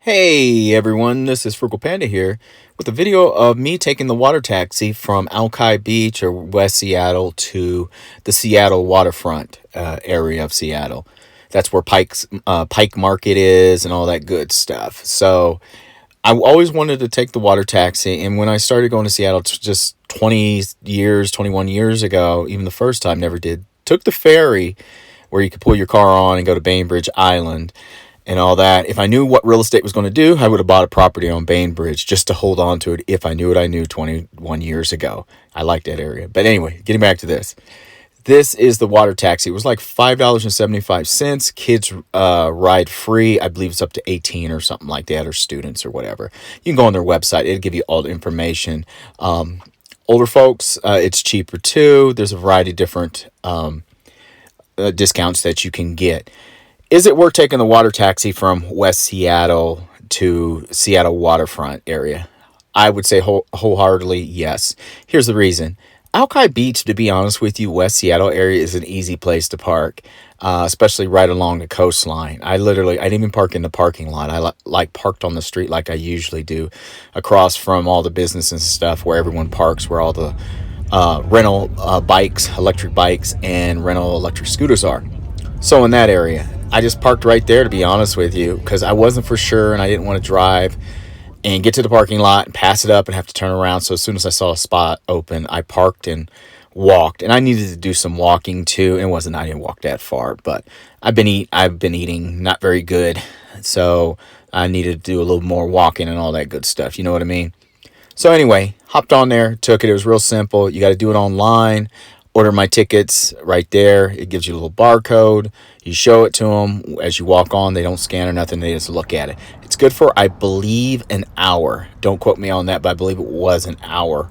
Hey everyone, this is Frugal Panda here with a video of me taking the water taxi from Alki Beach or West Seattle to the Seattle waterfront area of Seattle. That's where Pike Market is and all that good stuff. So I always wanted to take the water taxi, and when I started going to Seattle just 21 years ago, even the first time never did, took the ferry where you could pull your car on and go to Bainbridge Island and all that. If I knew what real estate was going to do, I would have bought a property on Bainbridge just to hold on to it if I knew what I knew 21 years ago. I like that area. But anyway, getting back to this. This is the water taxi. It was like $5.75. Kids ride free. I believe it's up to 18 or something like that, or students or whatever. You can go on their website. It'll give you all the information. Older folks, it's cheaper too. There's a variety of different discounts that you can get. Is it worth taking the water taxi from West Seattle to Seattle waterfront area? I would say wholeheartedly yes. Here's the reason. Alki Beach, to be honest with you, West Seattle area is an easy place to park, especially right along the coastline. I didn't even park in the parking lot. I parked on the street like I usually do, across from all the businesses and stuff where everyone parks, where all the rental bikes, electric bikes, and rental electric scooters are. So in that area, I just parked right there, to be honest with you, because I wasn't for sure and I didn't want to drive and get to the parking lot and pass it up and have to turn around. So as soon as I saw a spot open, I parked and walked. And I needed to do some walking too. I didn't walk that far, but I've been eating not very good. So I needed to do a little more walking and all that good stuff. You know what I mean? So anyway, hopped on there, took it. It was real simple. You got to do it online. Order my tickets right there. It gives you a little barcode. You show it to them as you walk on. They don't scan or nothing. They just look at it. It's good for, I believe, an hour. Don't quote me on that, but I believe it was an hour.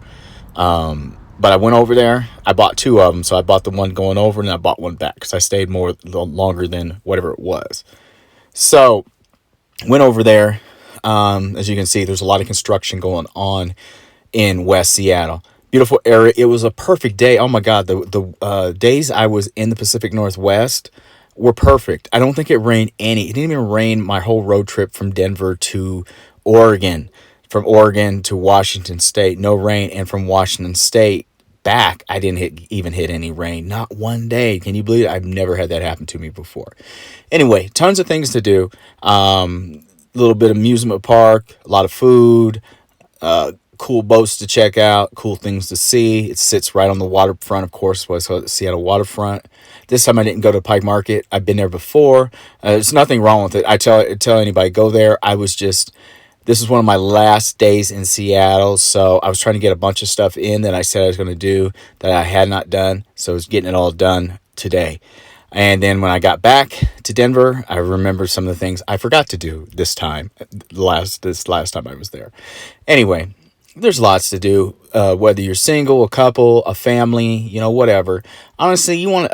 But I went over there. I bought two of them. So I bought the one going over and I bought one back because I stayed longer than whatever it was. So went over there. As you can see, there's a lot of construction going on in West Seattle. Beautiful area. It was a perfect day. Oh my God, the days I was in the Pacific Northwest were perfect. I don't think it rained any. It didn't even rain my whole road trip from Denver to Oregon, from Oregon to Washington State. No rain, and from Washington State back, I didn't even hit any rain. Not one day. Can you believe it? I've never had that happen to me before. Anyway, tons of things to do. A little bit of amusement park, a lot of food. Cool boats to check out, cool things to see. It sits right on the waterfront, of course, was the Seattle waterfront. This time I didn't go to Pike Market. I've been there before. There's nothing wrong with it. I tell anybody, go there. This is one of my last days in Seattle, so I was trying to get a bunch of stuff in that I said I was going to do that I had not done, so I was getting it all done today. And then when I got back to Denver, I remembered some of the things I forgot to do this time, this last time I was there. Anyway, there's lots to do, whether you're single, a couple, a family, whatever. Honestly, you want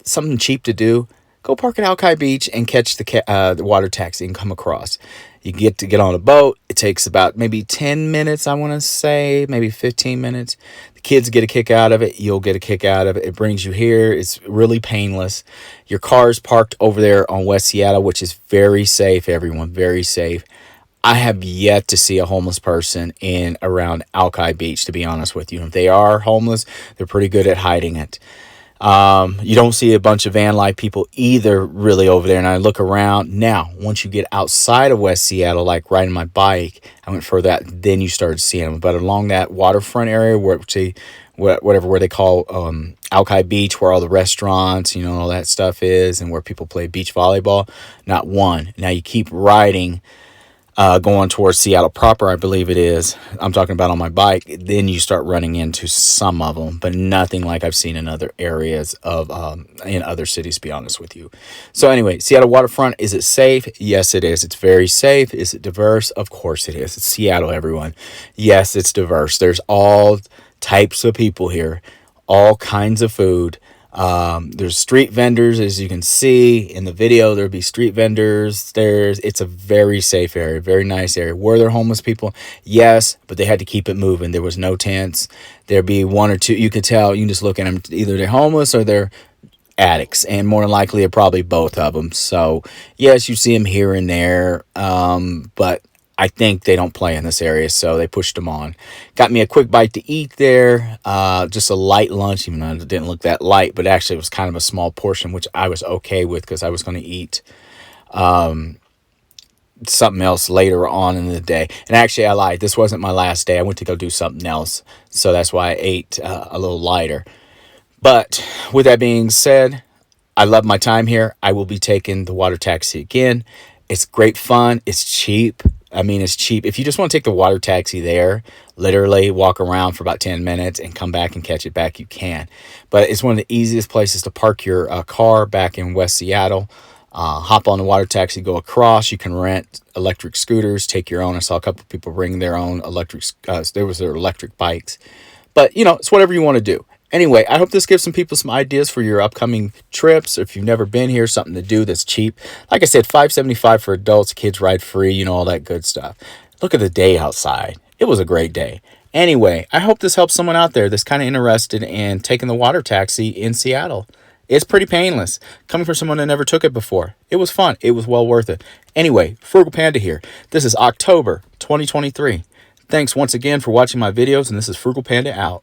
something cheap to do, go park at Alki Beach and catch the water taxi and come across. You get on a boat. It takes about maybe 10 minutes, I want to say, maybe 15 minutes. The kids get a kick out of it. You'll get a kick out of it. It brings you here. It's really painless. Your car's parked over there on West Seattle, which is very safe, everyone, very safe. I have yet to see a homeless person in around Alki Beach, to be honest with you. If they are homeless, they're pretty good at hiding it. You don't see a bunch of van life people either really over there. And I look around now, once you get outside of West Seattle, like riding my bike, I went for that, then you started seeing them. But along that waterfront area where they call Alki Beach, where all the restaurants, all that stuff is, and where people play beach volleyball, not one. Now you keep riding, going towards Seattle proper, I believe it is. I'm talking about on my bike. Then you start running into some of them, but nothing like I've seen in other areas in other cities, to be honest with you. So anyway, Seattle waterfront, is it safe? Yes, it is. It's very safe. Is it diverse? Of course it is. It's Seattle, everyone. Yes, it's diverse. There's all types of people here, all kinds of food. There's street vendors, as you can see in the video. There'll be street vendors. It's a very safe area, very nice area. Were there homeless people? Yes, but they had to keep it moving. There was no tents. There'd be one or two. You can tell. You can just look at them. Either they're homeless or they're addicts, and more than likely, are probably both of them. So, yes, you see them here and there, but I think they don't play in this area, so they pushed them on. Got me a quick bite to eat there, just a light lunch, even though it didn't look that light, but actually it was kind of a small portion, which I was okay with because I was going to eat something else later on in the day. And actually, I lied. This wasn't my last day. I went to go do something else, so that's why I ate a little lighter. But with that being said, I love my time here. I will be taking the water taxi again. It's great fun. It's cheap. I mean, it's cheap. If you just want to take the water taxi there, literally walk around for about 10 minutes and come back and catch it back, you can. But it's one of the easiest places to park your car back in West Seattle. Hop on the water taxi, go across. You can rent electric scooters, take your own. I saw a couple of people bring their own electric, there was their electric bikes. But, you know, it's whatever you want to do. Anyway, I hope this gives some people some ideas for your upcoming trips. If you've never been here, something to do that's cheap. Like I said, $5.75 for adults, kids ride free, you know, all that good stuff. Look at the day outside. It was a great day. Anyway, I hope this helps someone out there that's kind of interested in taking the water taxi in Seattle. It's pretty painless. Coming from someone that never took it before. It was fun. It was well worth it. Anyway, Frugal Panda here. This is October 2023. Thanks once again for watching my videos, and this is Frugal Panda out.